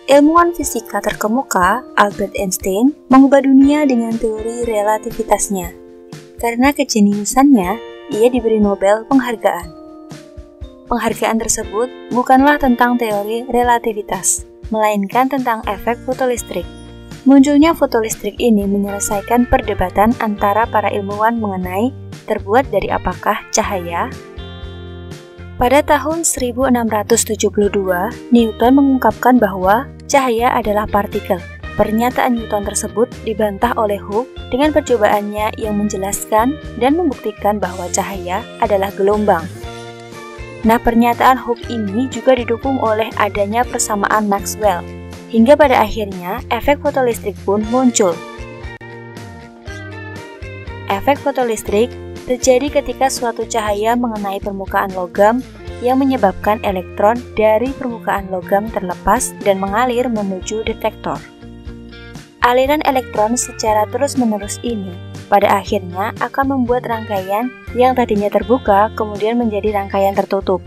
Ilmuwan fisika terkemuka, Albert Einstein, mengubah dunia dengan teori relativitasnya. Karena kejeniusannya, ia diberi Nobel penghargaan. Penghargaan tersebut bukanlah tentang teori relativitas, melainkan tentang efek fotolistrik. Munculnya fotolistrik ini menyelesaikan perdebatan antara para ilmuwan mengenai terbuat dari apakah cahaya. Pada tahun 1672, Newton mengungkapkan bahwa cahaya adalah partikel. Pernyataan Newton tersebut dibantah oleh Hooke dengan percobaannya yang menjelaskan dan membuktikan bahwa cahaya adalah gelombang. Nah, pernyataan Hooke ini juga didukung oleh adanya persamaan Maxwell, hingga pada akhirnya efek fotolistrik pun muncul. Efek fotolistrik terjadi ketika suatu cahaya mengenai permukaan logam yang menyebabkan elektron dari permukaan logam terlepas dan mengalir menuju detektor. Aliran elektron secara terus-menerus ini pada akhirnya akan membuat rangkaian yang tadinya terbuka kemudian menjadi rangkaian tertutup.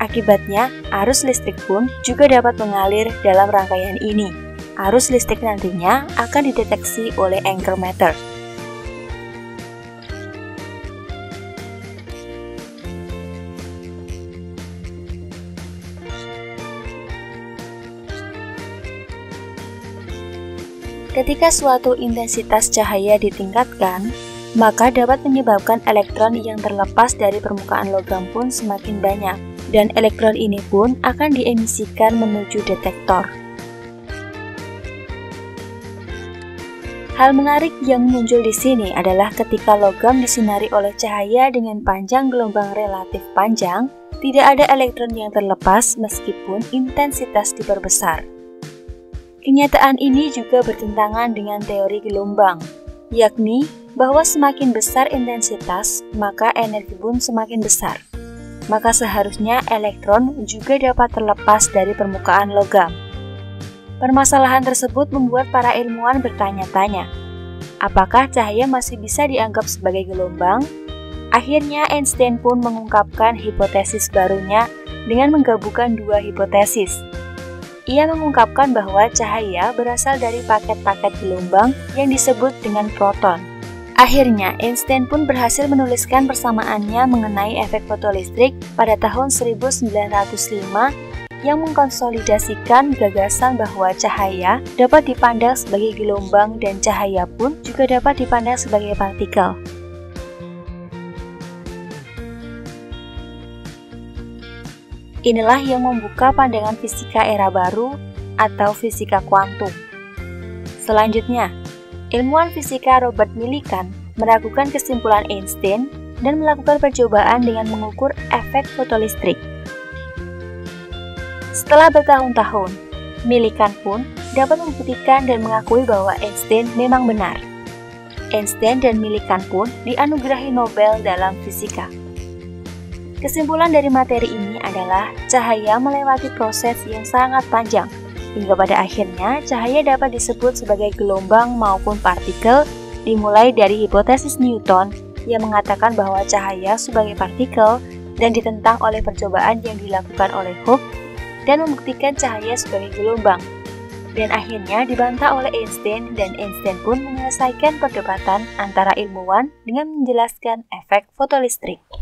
Akibatnya, arus listrik pun juga dapat mengalir dalam rangkaian ini. Arus listrik nantinya akan dideteksi oleh Ampere-meter. Ketika suatu intensitas cahaya ditingkatkan, maka dapat menyebabkan elektron yang terlepas dari permukaan logam pun semakin banyak, dan elektron ini pun akan diemisikan menuju detektor. Hal menarik yang muncul di sini adalah ketika logam disinari oleh cahaya dengan panjang gelombang relatif panjang, tidak ada elektron yang terlepas meskipun intensitas diperbesar. Kenyataan ini juga bertentangan dengan teori gelombang, yakni bahwa semakin besar intensitas, maka energi pun semakin besar. Maka seharusnya elektron juga dapat terlepas dari permukaan logam. Permasalahan tersebut membuat para ilmuwan bertanya-tanya, apakah cahaya masih bisa dianggap sebagai gelombang? Akhirnya Einstein pun mengungkapkan hipotesis barunya dengan menggabungkan dua hipotesis. Ia mengungkapkan bahwa cahaya berasal dari paket-paket gelombang yang disebut dengan proton. Akhirnya, Einstein pun berhasil menuliskan persamaannya mengenai efek fotolistrik pada tahun 1905 yang mengkonsolidasikan gagasan bahwa cahaya dapat dipandang sebagai gelombang dan cahaya pun juga dapat dipandang sebagai partikel. Inilah yang membuka pandangan fisika era baru atau fisika kuantum. Selanjutnya, ilmuwan fisika Robert Millikan meragukan kesimpulan Einstein dan melakukan percobaan dengan mengukur efek fotolistrik. Setelah bertahun-tahun, Millikan pun dapat membuktikan dan mengakui bahwa Einstein memang benar. Einstein dan Millikan pun dianugerahi Nobel dalam fisika. Kesimpulan dari materi ini adalah cahaya melewati proses yang sangat panjang, hingga pada akhirnya cahaya dapat disebut sebagai gelombang maupun partikel, dimulai dari hipotesis Newton yang mengatakan bahwa cahaya sebagai partikel dan ditentang oleh percobaan yang dilakukan oleh Hooke dan membuktikan cahaya sebagai gelombang. Dan akhirnya dibantah oleh Einstein dan Einstein pun menyelesaikan perdebatan antara ilmuwan dengan menjelaskan efek fotolistrik.